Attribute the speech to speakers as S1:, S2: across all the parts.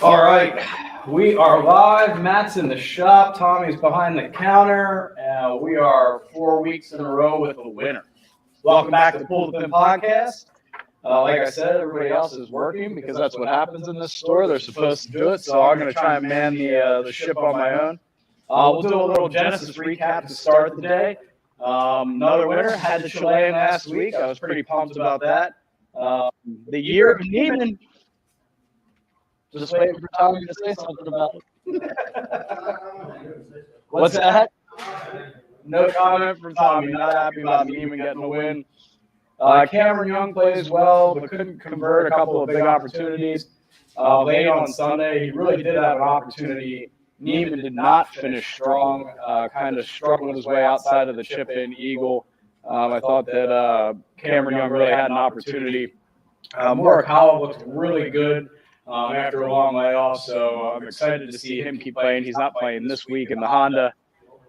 S1: All right, we are live. Matt's in the shop. Tommy's behind the counter. We are 4 weeks in a row with a winner. Welcome back to Pull the Pin Podcast. Like I said, everybody else is working because that's what happens in this store. They're supposed to do it, so I'm going to try and man the ship on my own. We'll do a little Genesis recap to start the day. Another winner. Had the Chilean last week. I was pretty pumped about that. The year of Niemann. Just waiting for Tommy to say something about it. What's that? No comment from Tommy. Not happy about Niemann getting a win. Cameron Young plays well, but couldn't convert a couple of big opportunities. Late on Sunday, he really did have an opportunity. Niemann did not finish strong, kind of struggled his way outside of the chip-in eagle. I thought that Cameron Young really had an opportunity. Morikawa looked really good after a long layoff, so I'm excited to see him keep playing. He's not playing this week in the Honda,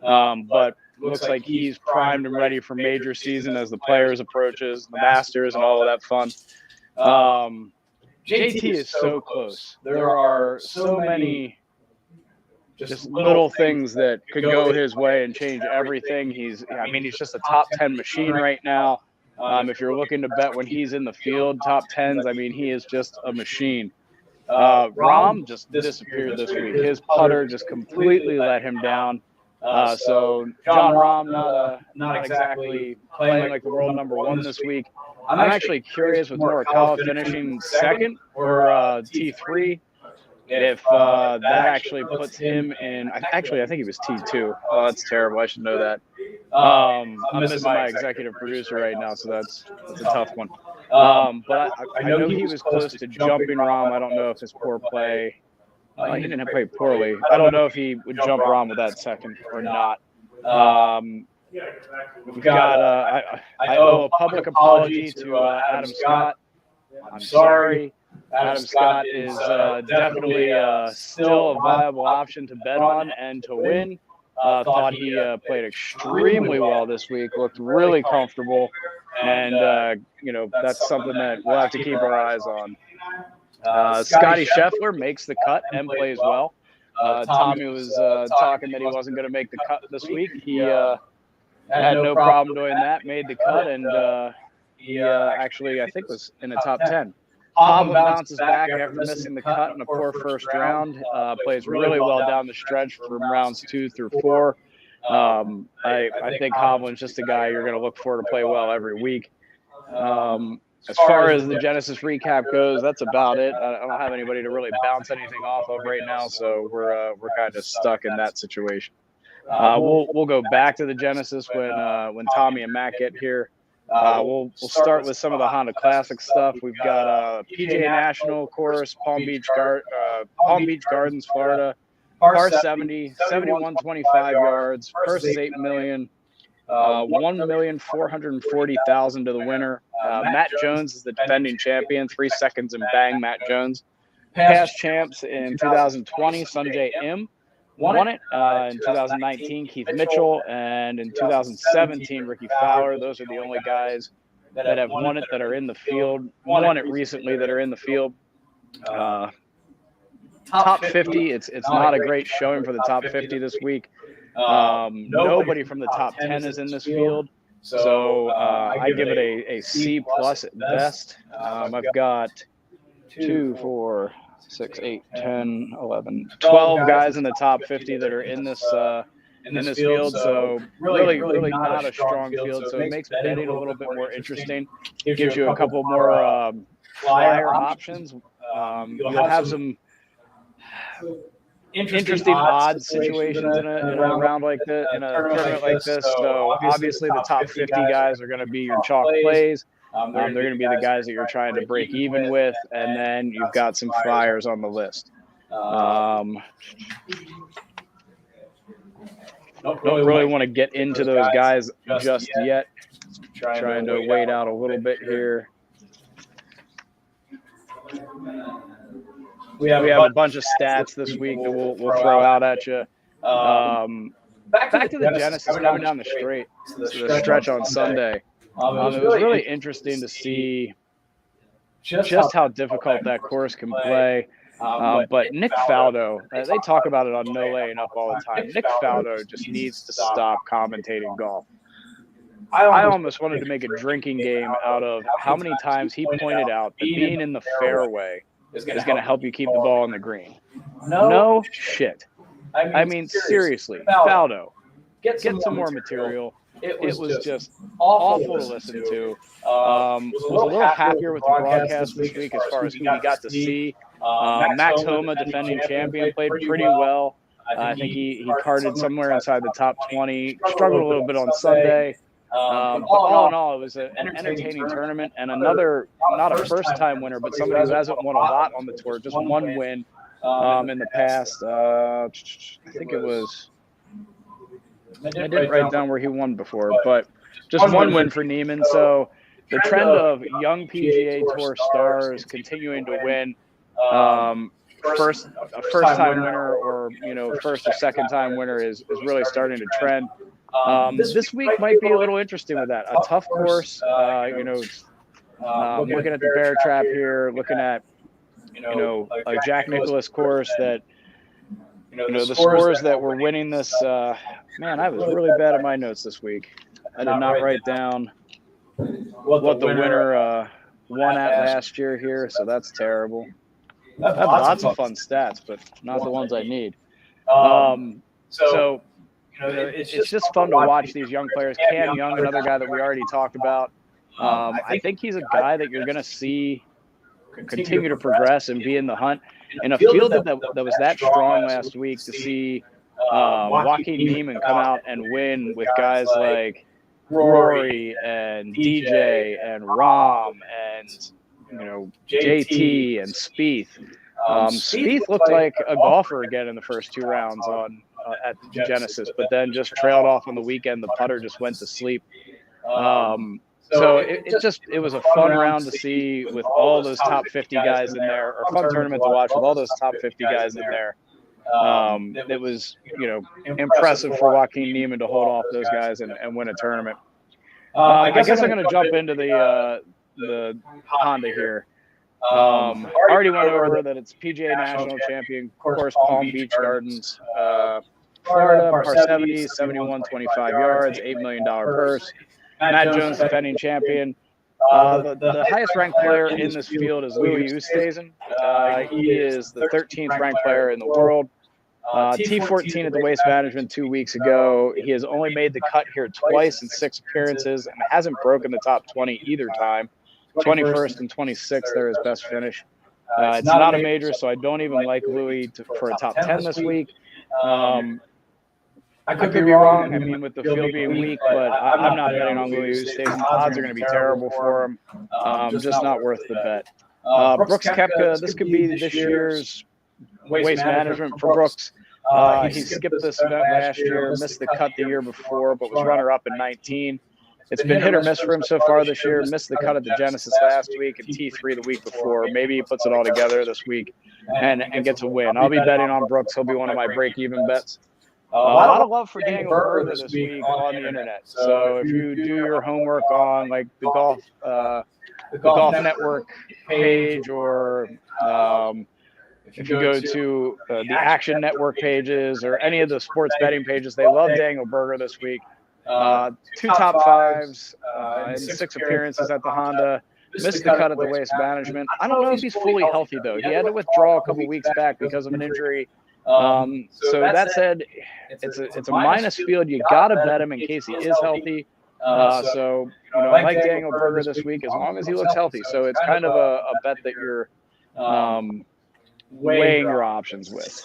S1: but looks like he's primed and ready for major season as the Players approaches, the Masters, and all of that fun. JT is so close. There are so many just little things that could go his way and change everything. He's just a top 10 machine right now. If you're looking to bet when he's in the field, top 10s, he is just a machine. Rahm just disappeared this week. His putter just completely let him down. So John Rahm not exactly playing like the world number one this week. I'm actually curious with Morikawa finishing second or T3 if that actually puts him in. I think he was T2. Oh, that's terrible. I should know that. I'm missing my executive producer right now, so that's a tough one. But I know he was close to jumping Rahm. I don't know if his poor play. He didn't play poorly. I don't know if he would jump Rahm with that second or not. We've got. I owe a public apology to Adam Scott. I'm sorry. Adam Scott is definitely still a viable option to bet on and to win. Thought he played extremely well this week, looked really comfortable, and that's something that we'll have to keep our eyes on. Scotty Scheffler makes the cut and plays well. Tommy was talking that he wasn't going to make the cut this week. He had no problem doing that, made the cut, and he actually, I think, was in the top 10. Hovland bounces back after missing the cut in a poor first round. Plays really well down the stretch from rounds 2 through 4. I think Hovland's just a guy you're going to look for to play well every week. As far as the Genesis recap goes, that's about it. I don't have anybody to really bounce anything off of right now, so we're kind of stuck in that situation. We'll go back to the Genesis when Tommy and Matt get here. We'll start with some of the Honda Classic stuff. We've got PGA National course, Palm Beach Gardens, Florida, par 70, 71.25 yards. Purse is $8 million. 1,440,000 to the winner. Matt Jones is the defending champion. 3 seconds and bang, Matt Jones. Past champs in 2020, Sanjay M. won it. In 2019, Keith Mitchell, and in 2017, Ricky Fowler. Those are the only guys that have won it that are in the field. Won it recently that are in the field. Top 50. It's not a great showing for the top 50 this week. Nobody from the top 10 is in this field, so I give it a C plus at best. I've got 2, 4, 6, 8, 10, 11, 12 guys in the top 50 that are in this field. So really not a strong field. So it makes betting a little bit more interesting. It gives you a couple more flyer options. You'll have some interesting odd situations in a round like this, in a tournament like this. So obviously the top 50 guys are going to be your chalk plays. They're going to be the guys that you're trying to break even with, and then you've got some flyers on the list. Don't really want to get into those guys just yet. Trying to wait out a little bit here. We have a bunch of stats this week that we'll throw out at you. Back to the Genesis coming down the straight, the stretch on Sunday. It was really interesting to see just how difficult that course can play. But Nick Faldo, they talk about it on No Laying Up all the time. Nick Faldo just needs to stop commentating golf. I almost wanted to make a drinking game out of how many times he pointed out that being in the fairway is going to help you keep the ball on the green. No shit. I mean, seriously, Faldo, get some more material. It was just awful to listen to. Was a little happier with the broadcast this week as far as who we got to see. Max Homa, defending champion, played pretty well. I think he carded somewhere inside the top 20. Struggled a little bit on Sunday. But all in all, it was an entertaining tournament, and another, not a first-time winner, but somebody who hasn't won a lot on the tour, just one win in the past. I think it was – I didn't write down where he won before, but just one win for Niemann. So the trend of young PGA Tour stars continuing to win, first-time winner or, first or second-time winner is really starting to trend. This week might be a little interesting with that. A tough course, looking at the Bear Trap here, looking at, a Jack Nicklaus course that, the scores that were winning this. Man, I was really bad at my notes this week. I did not write down what the winner won at last year here, so that's terrible. I have lots of fun stats, but not the ones I need. So it's just fun to watch these young players. Cam Young, another guy that we already talked about. I think he's a guy that you're going to see continue to progress and be in the hunt. In a field that was that strong last week, to see Joaquin Niemann come out and win with guys like Rory and DJ and Rahm and JT and Spieth. Spieth looked like a golfer again in the first two rounds at Genesis, but then just trailed off on the weekend. The putter just went to sleep. So it was a fun round to see with all those top 50 guys in there, or fun tournament to watch with all those top 50 guys in there. It was, impressive for Joaquin Niemann to hold off those guys and win a tournament. I guess I'm going to jump into the Honda here. Already went over that it's PGA National Champion course, Palm Beach Gardens, Florida, par 70, 71, 25 yards, $8 million purse. Matt Jones, defending champion. The highest ranked player in this field is Louis Oosthuizen. He is the 13th ranked player in the world. T14 at the Waste Management 2 weeks ago. He has only made the cut here twice in 6 appearances and hasn't broken the top 20 either time. 21st and 26th are his best finish. It's not a major, so I don't even like Louis for a top 10 this week. I could be wrong. I mean, with the field being weak, but I'm not betting on Louis Oosthuizen. The odds are going to be terrible for him. Just not worth the bet. Brooks Koepka, this could be this year's Waste Management for Brooks. He skipped this event last year, missed the cut the year before, but was runner-up in 19. It's been hit or miss for him so far this year. Missed the cut at the Genesis last week and T3 the week before. Maybe he puts it all together this week and gets a win. I'll be betting on Brooks. He'll be one of my break-even bets. A lot of love for Daniel Berger this week on the internet. So if you do your homework on like the Golf Network page, or if you go to the Action Network pages or any of the sports betting pages, they love Daniel Berger this week. 2 top 5s in 6 appearances at the Honda. Missed the cut at the Waste Management. I don't know if he's fully healthy though. He had to withdraw a couple weeks back because of an injury. So that said, it's a minus field. You got to bet him in case he is healthy. So I like Daniel Berger this week as long as he looks healthy. So it's kind of a bet that you're weighing your options with.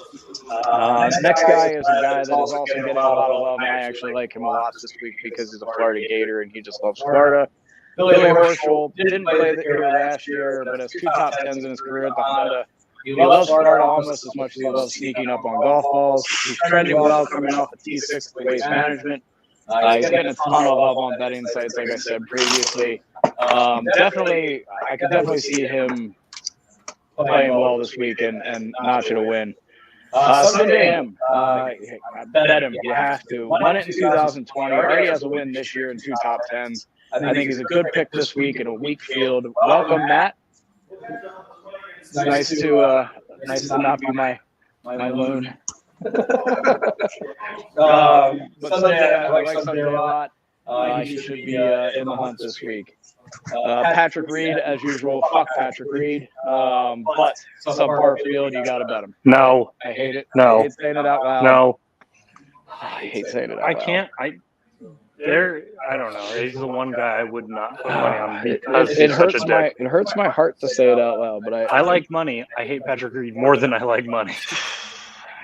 S1: Next guy is a guy that is also getting a lot of love, and I actually like him a lot this week because he's a Florida Gator and he just loves Florida. Billy Horschel didn't play the year last year, but has 2 top 10s in his career at the Honda. He loves Florida almost as much as he loves sneaking up on golf balls. He's trending well coming off a T6 at the Waste Management. He's getting a ton of love on betting sites, like I said previously. I could definitely see him playing well this week and notching a win. Sunday him. Bet him. You have to. Won it in 2020. Already has a win this year in 2 top 10s. I think he's a good pick this week in a weak field. Welcome, Matt. It's nice Nice to not be my loon. But Sunday, I like Sunday a lot. He should be in the hunt this week. Patrick Reed, as usual. Fuck Patrick Reed. But subpar field, you got to bet him.
S2: No.
S1: I hate it.
S2: No.
S1: I hate saying it out loud.
S2: No.
S1: I hate saying it out loud.
S2: I can't. I don't know. He's the one guy I would not put money on because
S1: it hurts my heart to say it out loud, but
S2: I like money. I hate Patrick Reed more than I like money.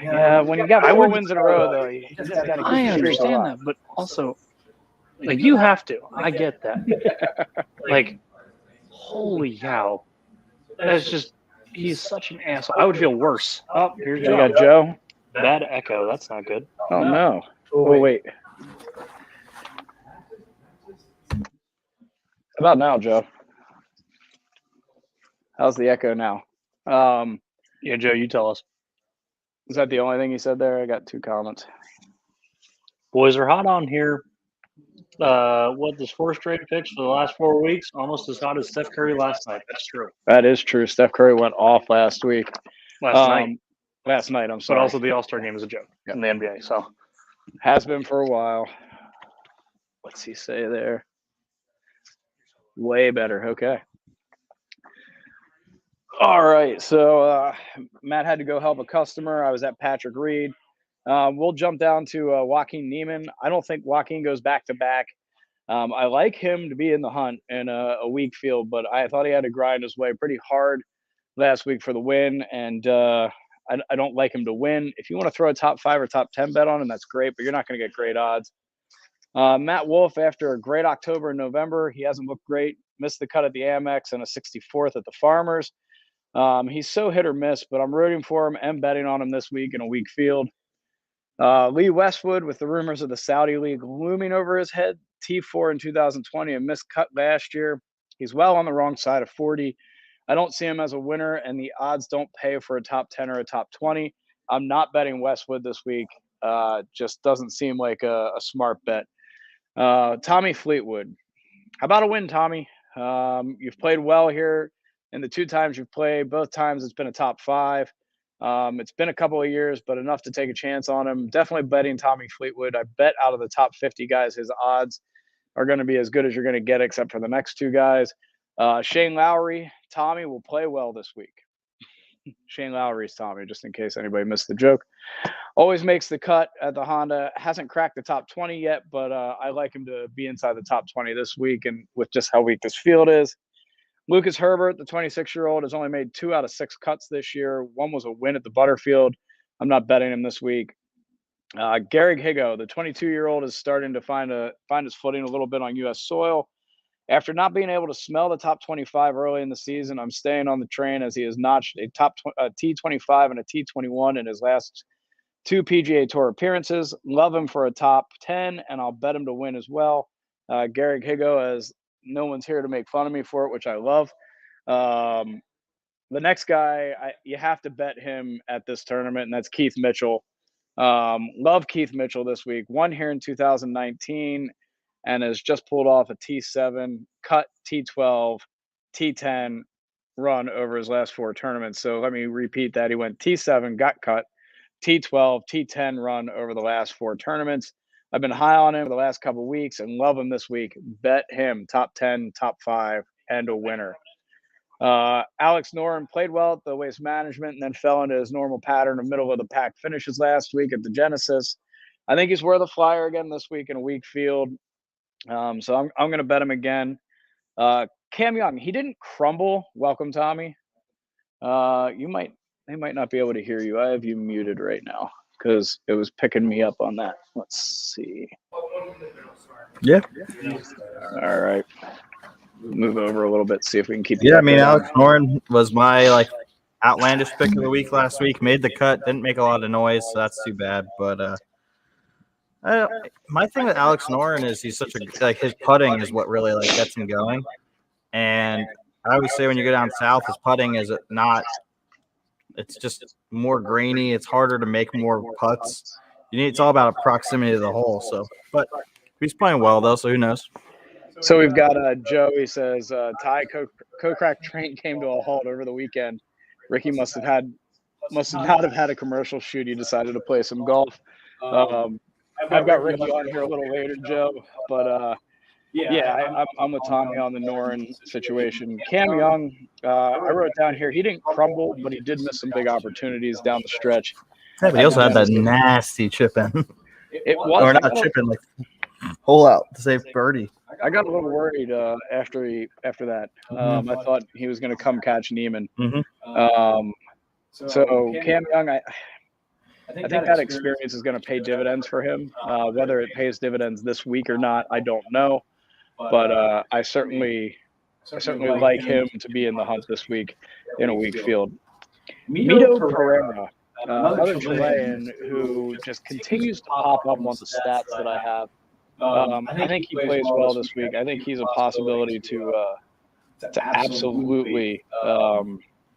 S1: Yeah, when you got 4 wins in a row, though, you just got to keep
S2: I understand that, but also, like, you have to. I get that. Like, holy cow. That's just, he's such an asshole. I would feel worse. Oh, here's
S1: you got Joe.
S2: Bad echo. That's not good.
S1: Oh, no. Oh, wait. How about now, Joe? How's the echo now?
S2: Yeah, Joe, you tell us.
S1: Is that the only thing you said there? I got 2 comments.
S2: Boys are hot on here. There's 4 straight picks for the last 4 weeks, almost as hot as Steph Curry last night. That's true.
S1: That is true. Steph Curry went off last week.
S2: Last night.
S1: Last night, I'm sorry.
S2: But also the All-Star game is a joke in the NBA. So
S1: has been for a while. What's he say there? Way better. Okay. All right. So Matt had to go help a customer. I was at Patrick Reed. We'll jump down to Joaquin Niemann. I don't think Joaquin goes back to back. I like him to be in the hunt in a weak field, but I thought he had to grind his way pretty hard last week for the win, and I don't like him to win. If you want to throw a top 5 or top 10 bet on him, that's great, but you're not going to get great odds. Matt Wolf, after a great October and November, he hasn't looked great. Missed the cut at the Amex and a 64th at the Farmers. He's so hit or miss, but I'm rooting for him and betting on him this week in a weak field. Lee Westwood, with the rumors of the Saudi League looming over his head, T4 in 2020, a missed cut last year. He's well on the wrong side of 40. I don't see him as a winner, and the odds don't pay for a top 10 or a top 20. I'm not betting Westwood this week. Just doesn't seem like a smart bet. Tommy Fleetwood. How about a win, Tommy? You've played well here in the 2 times you've played. Both times it's been a top 5. It's been a couple of years, but enough to take a chance on him. Definitely betting Tommy Fleetwood. I bet out of the top 50 guys, his odds are going to be as good as you're going to get, except for the next 2 guys. Shane Lowry, Tommy will play well this week. Shane Lowry's Tommy, just in case anybody missed the joke. Always makes the cut at the Honda. Hasn't cracked the top 20 yet, but I like him to be inside the top 20 this week, and with just how weak this field is. Lucas Herbert, the 26-year-old, has only made 2 out of 6 cuts this year. 1 was a win at the Butterfield. I'm not betting him this week. Gary Higo, the 22-year-old, is starting to find his footing a little bit on U.S. soil. After not being able to smell the top 25 early in the season, I'm staying on the train as he has notched a T25 and a T21 in his last 2 PGA Tour appearances. Love him for a top 10, and I'll bet him to win as well. Gary Higo, as no one's here to make fun of me for it, which I love. The next guy, you have to bet him at this tournament, and that's Keith Mitchell. Love Keith Mitchell this week. Won here in 2019 and has just pulled off a T7, cut T12, T10 run over his last 4 tournaments. So let me repeat that. He went T7, got cut, T12, T10 run over the last 4 tournaments. I've been high on him for the last couple of weeks and love him this week. Bet him top 10, top 5, and a winner. Alex Noren played well at the Waste Management and then fell into his normal pattern of middle of the pack finishes last week at the Genesis. I think he's worth a flyer again this week in a weak field. So I'm going to bet him again. Cam Young, he didn't crumble. Welcome, Tommy. They might not be able to hear you. I have you muted right now because it was picking me up on that. Let's see.
S3: Yeah.
S1: All right. Move over a little bit, see if we can keep.
S3: Yeah, I mean, Alex Noren was my outlandish pick of the week last week. Made the cut, didn't make a lot of noise, so that's too bad. But my thing with Alex Noren is he's such a his putting is what really gets him going. And I always say when you go down south, his putting is not. It's just more grainy. It's harder to make more putts. It's all about proximity to the hole. So, but he's playing well though, so who knows?
S1: So we've got Joe. He says Ty Kokrak train came to a halt over the weekend. Ricky must have had must not have had a commercial shoot. He decided to play some golf. I've got Ricky on here a little later, Joe, but I'm with Tommy on the Noren situation. Cam Young, I wrote down here, he didn't crumble, but he did miss some big opportunities down the stretch.
S3: Yeah, but he also had that nasty chip in.
S1: It was,
S3: or not chip in, like hole out to save birdie.
S1: I got a little worried after that. I thought he was going to come catch Niemann. So Cam Young, I think that experience is going to pay dividends for him. Whether it pays dividends this week or not, I don't know. But I certainly like him to be in the hunt this week in a weak field. Mito Pereira, another Chilean who just continues to pop up on the stats that I have. I think he plays well this week. I think he's a possibility to absolutely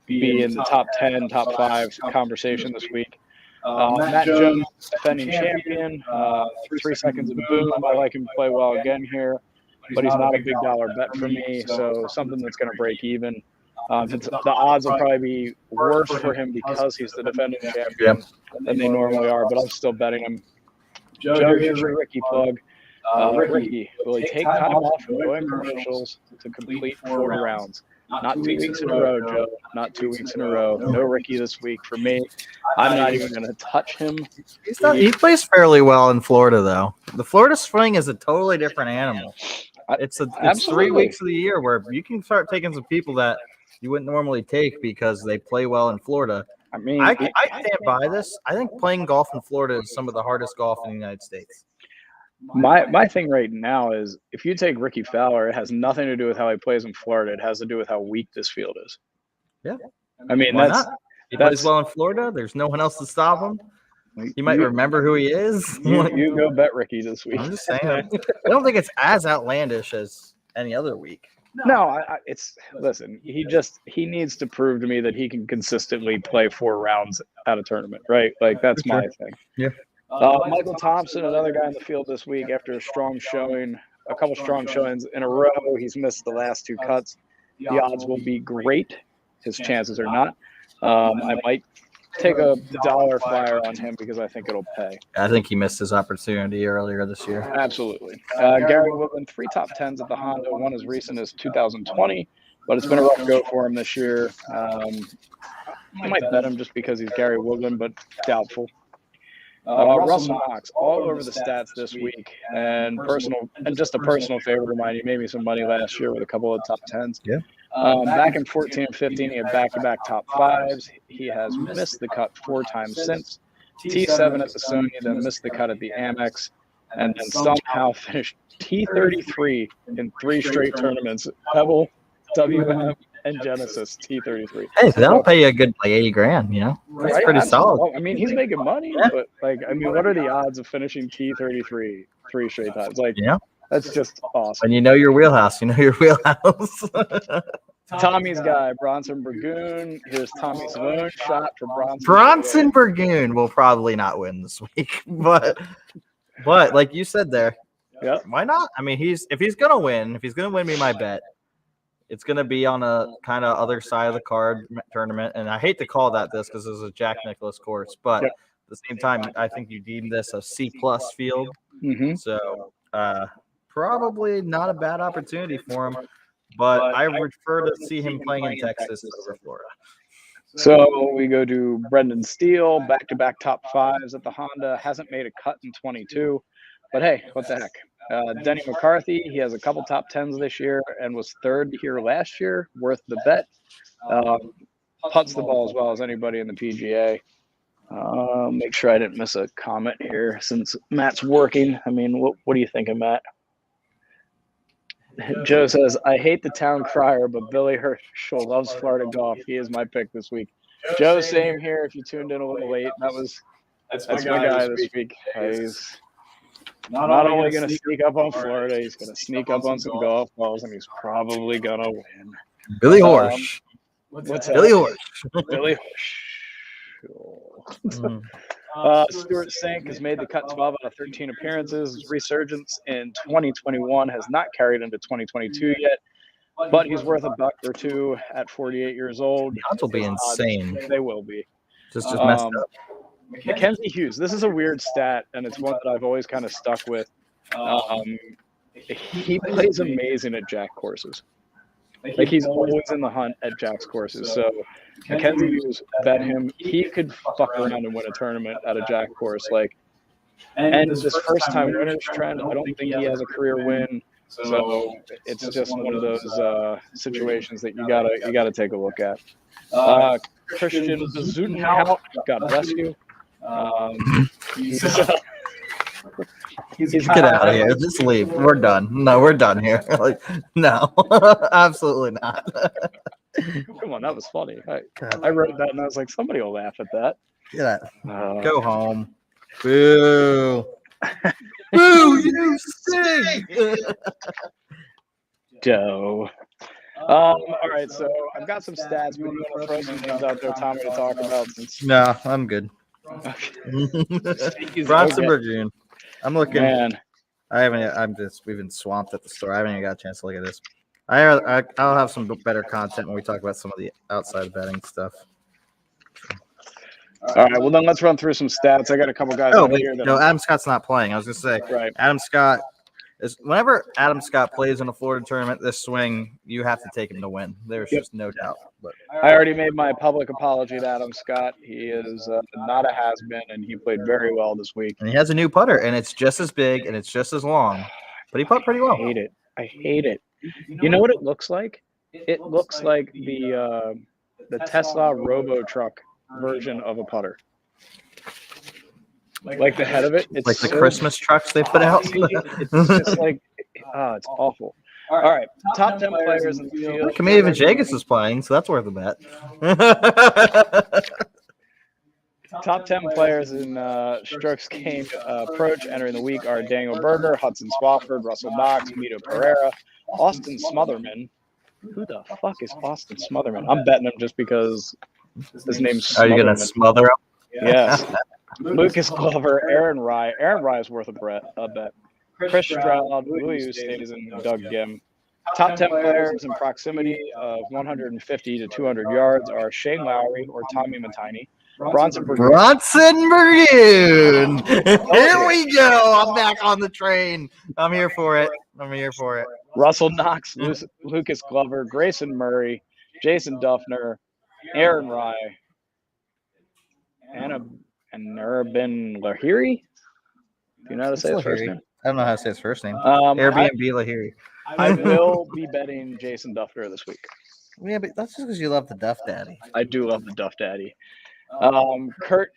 S1: be in the top 10, top 5 conversation this week. Matt Jones, defending champion, 3 seconds of boom. I like him to play well again here, but he's not a big dollar bet for me, so something that's going to break even. The odds will probably be worse for him because he's the defending champion than they normally are, but I'm still betting him. Joe, here's your Ricky plug. Ricky, will he take time off from doing commercials to complete 4 rounds? Not 2 weeks in a row, Joe. Not 2 weeks in a row. No Ricky this week for me. I'm not even going to touch him.
S3: He plays fairly well in Florida, though. The Florida swing is a totally different animal. It's 3 weeks of the year where you can start taking some people that you wouldn't normally take because they play well in Florida.
S1: I mean,
S3: I stand by this. I think playing golf in Florida is some of the hardest golf in the United States.
S1: My thing right now is if you take Ricky Fowler, it has nothing to do with how he plays in Florida. It has to do with how weak this field is.
S3: Yeah.
S1: I mean,
S3: he plays well in Florida. There's no one else to stop him. You might remember who he is.
S1: You go bet Ricky this week.
S3: I'm just saying. I don't think it's as outlandish as any other week.
S1: No, listen, he needs to prove to me that he can consistently play 4 rounds at a tournament, right? Like, that's my thing.
S3: Yeah.
S1: Michael Thompson, another guy in the field this week after a couple strong showings in a row. He's missed the last 2 cuts. The odds will be great. His chances are not. I might take a dollar flyer on him because I think it'll pay.
S3: I think he missed his opportunity earlier this year.
S1: Absolutely. Gary Woodland, 3 top 10s at the Honda, one as recent as 2020, but it's been a rough go for him this year. I might bet him just because he's Gary Woodland, but doubtful. Russell Knox, all over the stats this week, and just a personal favorite of mine. He made me some money last year with a couple of top 10s.
S3: Yeah.
S1: Back in 14 and 15, he had back-to-back top 5s. He has missed the cut 4 times since. T7 at the Sony, then missed the cut at the Amex, and then somehow finished T33 in 3 straight tournaments. Pebble, WM, and Genesis T33.
S3: Hey, that'll pay you a good $80,000. You know, that's pretty solid.
S1: Well, I mean, he's making money, but what are the odds of finishing T33 3 straight times? That's just awesome.
S3: And you know your wheelhouse.
S1: Tommy's guy, Bronson Burgoon. Here's Tommy's own shot for Bronson.
S3: Bronson Burgoon will probably not win this week, but like you said there, why not? I mean, if he's gonna win me my bet, it's going to be on a kind of other side of the card tournament. And I hate to call this because this is a Jack Nicklaus course, but at the same time, I think you deem this a C+ field.
S1: Mm-hmm.
S3: So probably not a bad opportunity for him, but I prefer to see him playing in Texas over Florida.
S1: So we go to Brendan Steele, back-to-back top 5s at the Honda. Hasn't made a cut in 22, but hey, what the heck. Denny McCarthy, he has a couple top 10s this year and was 3rd here last year, worth the bet. Putts the ball as well as anybody in the PGA. Make sure I didn't miss a comment here since Matt's working. I mean, what do you think of Matt? Joe says, I hate the town crier, but Billy Herschel loves Florida golf. He is my pick this week. Joe, same here. If you tuned in a little late, that's my guy this week. He's not only going to sneak up on Florida, he's going to sneak up on some golf balls, and he's probably going to win.
S3: Billy Horsch.
S1: What's
S3: Billy Horsch.
S1: Billy Horsch. Stuart Sink has made the cut 12 out of 13 appearances. His resurgence in 2021 has not carried into 2022 yet, but he's worth $1 or $2 at 48 years old.
S3: The odds will be insane.
S1: They will be.
S3: Just messed up.
S1: Mckenzie Hughes. This is a weird stat, and it's one that I've always kind of stuck with. He plays amazing at jack courses. Like he's always in the hunt at Jack's courses. So Mckenzie Hughes, bet him he could fuck around and win a tournament at a Jack course. Like, and this first time winners trend, I don't think he has a career win. So it's just one of those situations that you gotta take a look at. Christian Bezudenhout, God bless you. He's
S3: Get out of here. Just leave. We're done. No, we're done here. Like, no, absolutely not.
S1: Come on, that was funny. I wrote that and I was like, somebody will laugh at that.
S3: Yeah. Go home. Boo. Boo, you stink.
S1: Doe. All right, so I've got some stats, but you want to throw some things out there, Tommy, to talk about?
S3: No, I'm good. Bronson Burgoon. I'm looking.
S1: Man.
S3: We've been swamped at the store. I haven't even got a chance to look at this. I'll have some better content when we talk about some of the outside betting stuff.
S1: All right, well then let's run through some stats. I got a couple guys here.
S3: Adam Scott's not playing. I was gonna say,
S1: right.
S3: Adam Scott is. Whenever Adam Scott plays in a Florida tournament this swing, you have to take him to win. There's just no doubt. But
S1: I already made my public apology to Adam Scott. He is not a has-been, and he played very well this week.
S3: And he has a new putter, and it's just as big and it's just as long, but he put pretty well.
S1: I hate it. You know what it looks like? It looks like the Tesla Robo Truck version of a putter. Like the head of it. It's
S3: like the Christmas trucks they put out.
S1: It's just like, it's awful. All right, top 10 players in the field.
S3: Camille Vegas is playing, so that's worth a bet.
S1: Top 10 players in strokes gained approach entering the week are Daniel Berger, Hudson Swafford, Russell Knox, Mito Pereira, Austin Smotherman. Who the fuck is Austin Smotherman? I'm betting him just because his name's Smotherman.
S3: Are you going to smother him?
S1: Yes. Lucas Glover, Aaron Rye. Aaron Rye is worth a bet. Chris Stroud, Louis Oosthuizen, and Doug Gim. Top 10 players in proximity of 150 to 200 yards are Shane Lowry or Tommy Mattini. Bronson Burgoon.
S3: Here we go. I'm back on the train. I'm here for it.
S1: Russell Knox, Lucas Glover, Grayson Murray, Jason Duffner, Aaron Rye, and Nurbin Lahiri. Do you know how to say his first name?
S3: I don't know how to say his first name. Airbnb Lahiri.
S1: I will be betting Jason Duffner this week.
S3: Yeah, but that's just because you love the Duff Daddy.
S1: I do love the Duff Daddy. Kurt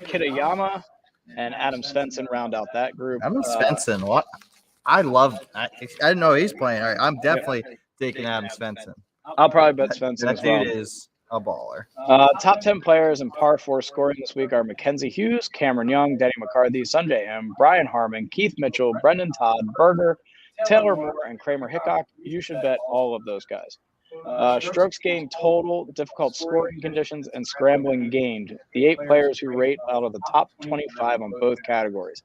S1: Kitayama and Adam Svensson round out that group.
S3: Adam Svensson, what? I didn't know he's playing. All right, I'm definitely taking Adam Svensson.
S1: I'll probably bet Svensson as well.
S3: That dude is a baller.
S1: Top 10 players in par 4 scoring this week are Mckenzie Hughes, Cameron Young, Denny McCarthy, Sunjay M, Brian Harmon, Keith Mitchell, Brendan Todd, Berger, Taylor Moore, and Kramer Hickok. You should bet all of those guys. Strokes gained total, difficult scoring conditions, and scrambling gained. The 8 players who rate out of the top 25 on both categories.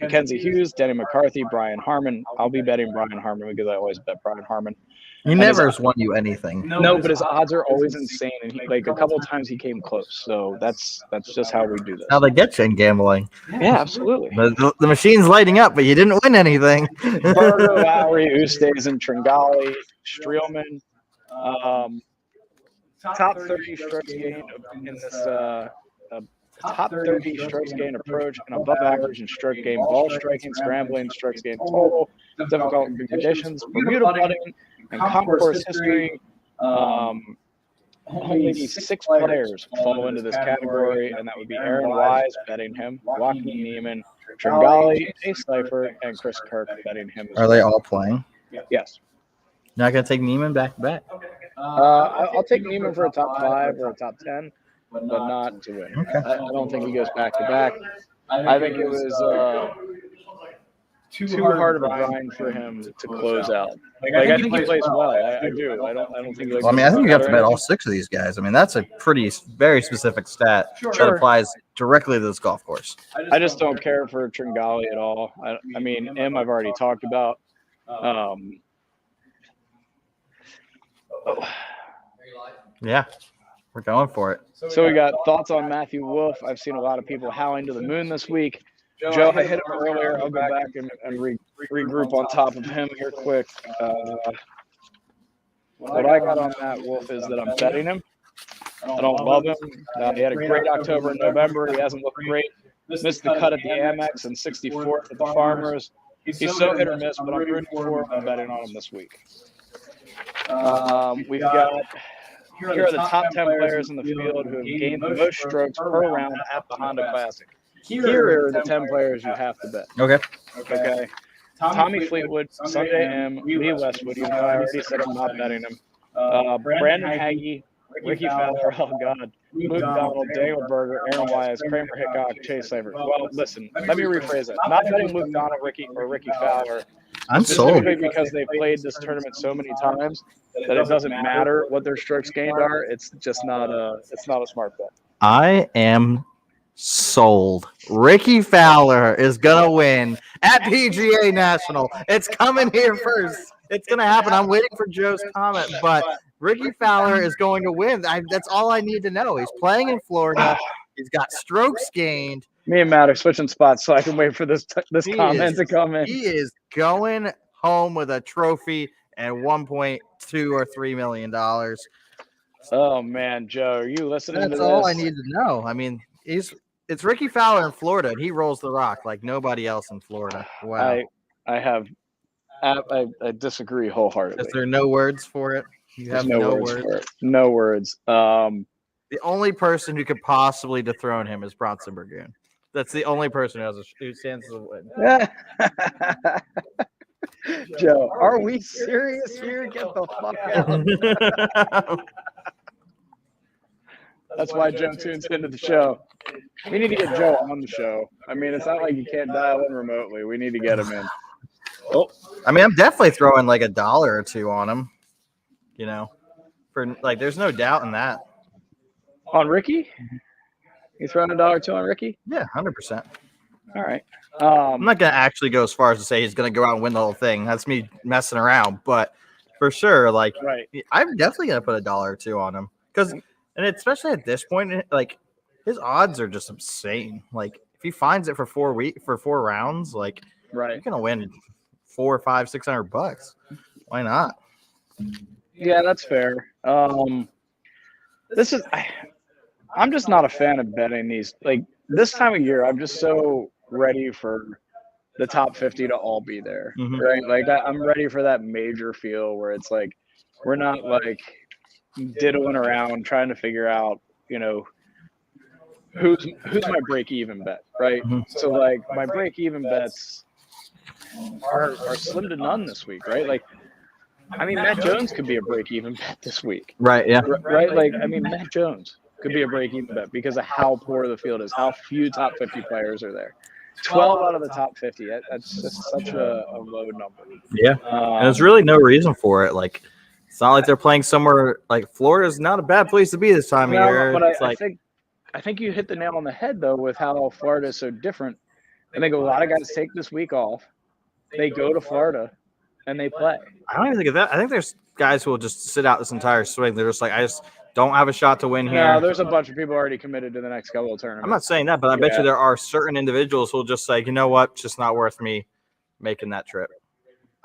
S1: Mckenzie Hughes, Denny McCarthy, Brian Harmon. I'll be betting Brian Harmon because I always bet Brian Harmon.
S3: He never has won you anything.
S1: No, but his odds are always insane, and like a couple of times he came close. So that's just how we do this.
S3: How they get you in gambling.
S1: Yeah, absolutely.
S3: The machine's lighting up, but you didn't win anything.
S1: Berger, Lowry, Oosthuizen, Tringali, Streelman. Top 30 strokes gained in this top 30 strokes gained approach and above average in stroke gain ball striking, scrambling, strokes gained total, difficult conditions, Bermuda putting, and concourse history. Only 6 players fall into this category, and that would be Aaron Wise, betting him, Joaquin Niemann, Tringali, Ace Cypher, and Chris Kirk, betting him.
S3: Are they all playing?
S1: Yes.
S3: Not going to take Niemann back to back?
S1: I'll take Niemann for a top 5 or a top 10. But not to win.
S3: Okay.
S1: I don't think he goes back to back. I think it was too hard of a grind for him to close out. Like I think he plays well. I do. I don't think.
S3: Well, I think you have to bet all 6 of these guys. I mean, that's a very specific stat that applies directly to this golf course.
S1: I just don't care for Tringali at all. I mean, I've already talked about.
S3: Yeah. We're going for it.
S1: So we got thoughts on Matthew Wolff. I've seen a lot of people howling to the moon this week. Joe, I hit him earlier. I'll go back and regroup on top of him here quick. What I got on Matt Wolff is that I'm betting him. I don't love him. He had a great October and November. He hasn't looked great. Missed the cut at the Amex and 64th at the Farmers. He's so hit or miss, but I'm rooting for him. I'm betting on him this week. We've got here are the top 10 players in the field who have gained the most strokes per round at the Honda Classic. Here are the 10 players you have to bet. Okay. Tommy Fleetwood, Sunday M, Lee Westwood. You know, I already said I'm not betting him. Brandon Hagee, Ricky Fowler, oh God, Luke Donald, Daniel Berger, Aaron Wise, Kramer Hickok, Chase Savert. Well, listen, let me rephrase it. Not betting Luke Donald, Ricky Fowler.
S3: I'm sold.
S1: Because they've played this tournament so many times that it doesn't matter what their strokes gained are. It's just not a smart bet.
S3: I am sold. Ricky Fowler is gonna win at PGA National. It's coming here first. It's gonna happen. I'm waiting for Joe's comment, but Ricky Fowler is going to win. That's all I need to know. He's playing in Florida. He's got strokes gained.
S1: Me and Matt are switching spots so I can wait for this comment to come in.
S3: He is going home with a trophy and $1.2 or $3 million.
S1: Oh man, Joe, are you listening to this?
S3: That's all I need to know. I mean, it's Ricky Fowler in Florida, and he rolls the rock like nobody else in Florida. Wow.
S1: I disagree wholeheartedly.
S3: Is there no words for it? You have no words for it.
S1: No words.
S3: The only person who could possibly dethrone him is Bronson Burgoon. That's the only person who stands to win.
S1: Joe, are we serious here? Get the fuck out. That's why Joe tunes into the show. We need to get Joe on the show. I mean, it's not like you can't dial in remotely. We need to get him in.
S3: Oh, I mean, I'm definitely throwing like $1 or $2 on him. You know, for like, there's no doubt in that.
S1: On Ricky? You throwing $1 or $2 on Ricky?
S3: Yeah, 100%.
S1: All right.
S3: I'm not gonna actually go as far as to say he's gonna go out and win the whole thing. That's me messing around, but for sure, like,
S1: right.
S3: I'm definitely gonna put $1 or $2 on him because, and especially at this point, like, his odds are just insane. Like, if he finds it for 4 rounds, like,
S1: right,
S3: you're gonna win $400, $500, $600. Why not?
S1: Yeah, that's fair. I'm just not a fan of betting these. Like, this time of year, I'm just so ready for the top 50 to all be there, right? Like, I'm ready for that major feel where it's like we're not like diddling around trying to figure out, you know, who's my break-even bet, right? So, like, my break-even bets are slim to none this week, right? Like, I mean, Matt Jones could be a break-even bet this week.
S3: Right, yeah.
S1: Right? Like, I mean, Matt Jones could be a break-even bet because of how poor the field is, how few top 50 players are there. 12 out of the top 50. That's just such a low number.
S3: Yeah. And there's really no reason for it. Like, it's not like they're playing somewhere like Florida's not a bad place to be this time of year.
S1: But
S3: it's
S1: I think you hit the nail on the head, though, with how Florida is so different. I think a lot of guys take this week off. They go to Florida and they play.
S3: I don't even think of that. I think there's guys who will just sit out this entire swing. They're just like, I just don't have a shot to win here.
S1: No, there's a bunch of people already committed to the next couple of tournaments.
S3: I'm not saying that, but I bet you there are certain individuals who will just say, you know what, it's just not worth me making that trip.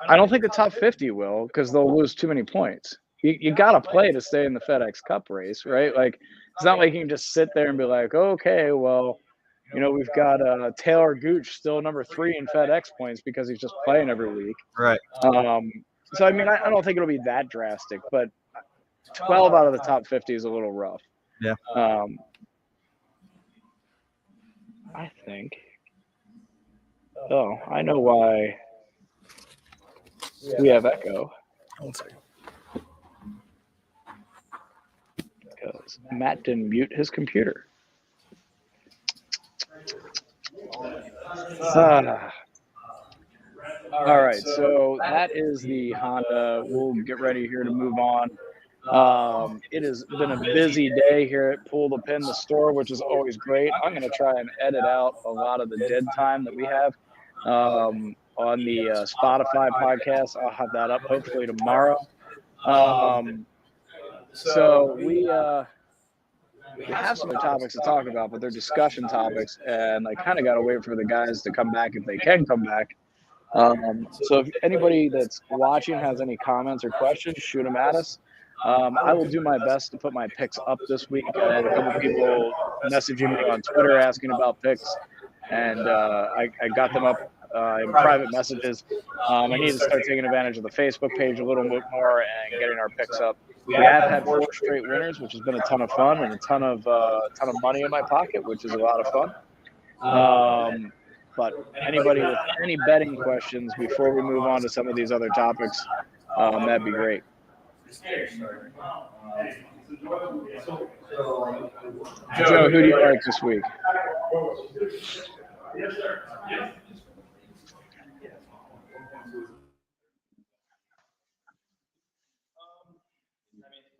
S1: I don't think the top 50 will because they'll lose too many points. You got to play to stay in the FedEx Cup race, right? Like, it's not like you can just sit there and be like, okay, well, you know, we've got Taylor Gooch still number 3 in FedEx points because he's just playing every week.
S3: Right.
S1: So, I mean, I don't think it'll be that drastic, but 12 out of the top 50 is a little rough.
S3: Yeah.
S1: I think. Oh, I know why we have echo.
S3: One second.
S1: Because Matt didn't mute his computer. All right, so that is the Honda. We'll get ready here to move on. It has been a busy day here at Pull the Pin, the store, which is always great. I'm going to try and edit out a lot of the dead time that we have on the Spotify podcast. I'll have that up hopefully tomorrow. So we have some other topics to talk about, but they're discussion topics, and I kind of got to wait for the guys to come back if they can come back. So if anybody that's watching has any comments or questions, shoot them at us. I will do my best to put my picks up this week. I had a couple people messaging me on Twitter asking about picks, and I got them up in private messages. I need to start taking advantage of the Facebook page a little bit more and getting our picks up. We have had 4 straight winners, which has been a ton of fun and a ton of money in my pocket, which is a lot of fun. But anybody with any betting questions before we move on to some of these other topics, that'd be great. Joe, who do you like this week?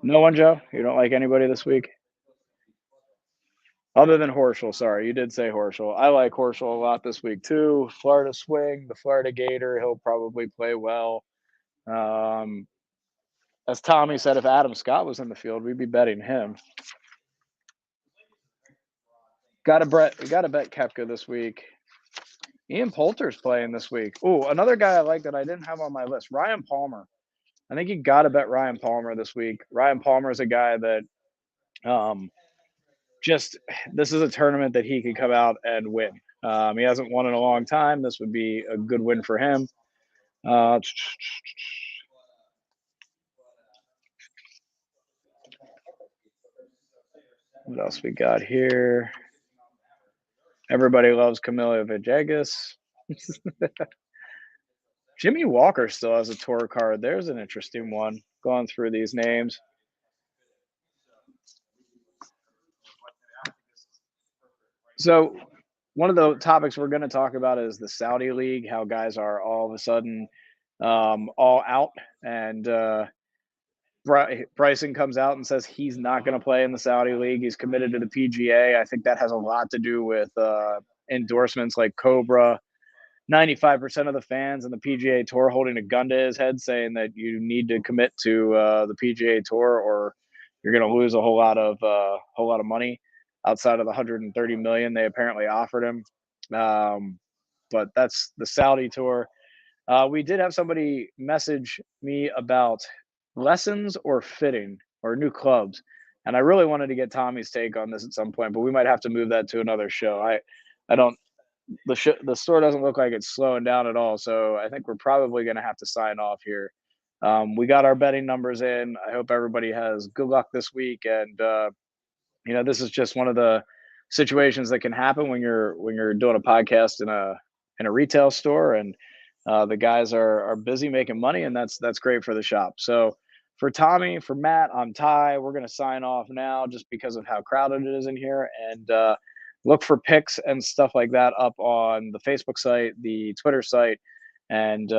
S1: No one, Joe? You don't like anybody this week? Other than Horschel, sorry. You did say Horschel. I like Horschel a lot this week, too. Florida swing, the Florida Gator. He'll probably play well. As Tommy said, if Adam Scott was in the field, we'd be betting him. Got to bet Koepka this week. Ian Poulter's playing this week. Oh, another guy I like that I didn't have on my list, Ryan Palmer. I think you got to bet Ryan Palmer this week. Ryan Palmer is a guy that this is a tournament that he could come out and win. He hasn't won in a long time. This would be a good win for him. What else we got here? Everybody loves Camilo Villegas. Jimmy Walker still has a tour card. There's an interesting one. Going through these names. So one of the topics we're going to talk about is the Saudi League, how guys are all of a sudden all out. And Bryson comes out and says he's not going to play in the Saudi League. He's committed to the PGA. I think that has a lot to do with endorsements like Cobra. 95% of the fans in the PGA Tour holding a gun to his head saying that you need to commit to the PGA Tour or you're going to lose a whole lot of money outside of the $130 million they apparently offered him. But that's the Saudi Tour. We did have somebody message me about lessons or fitting or new clubs. And I really wanted to get Tommy's take on this at some point, but we might have to move that to another show. The store doesn't look like it's slowing down at all. So I think we're probably going to have to sign off here. We got our betting numbers in. I hope everybody has good luck this week. And, this is just one of the situations that can happen when you're doing a podcast in a retail store and the guys are busy making money, and that's great for the shop. So for Tommy, for Matt, I'm Ty. We're going to sign off now just because of how crowded it is in here. And look for picks and stuff like that up on the Facebook site, the Twitter site, and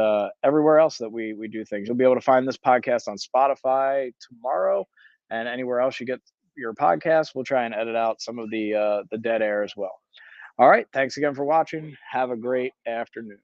S1: everywhere else that we do things. You'll be able to find this podcast on Spotify tomorrow and anywhere else you get your podcast. We'll try and edit out some of the dead air as well. All right. Thanks again for watching. Have a great afternoon.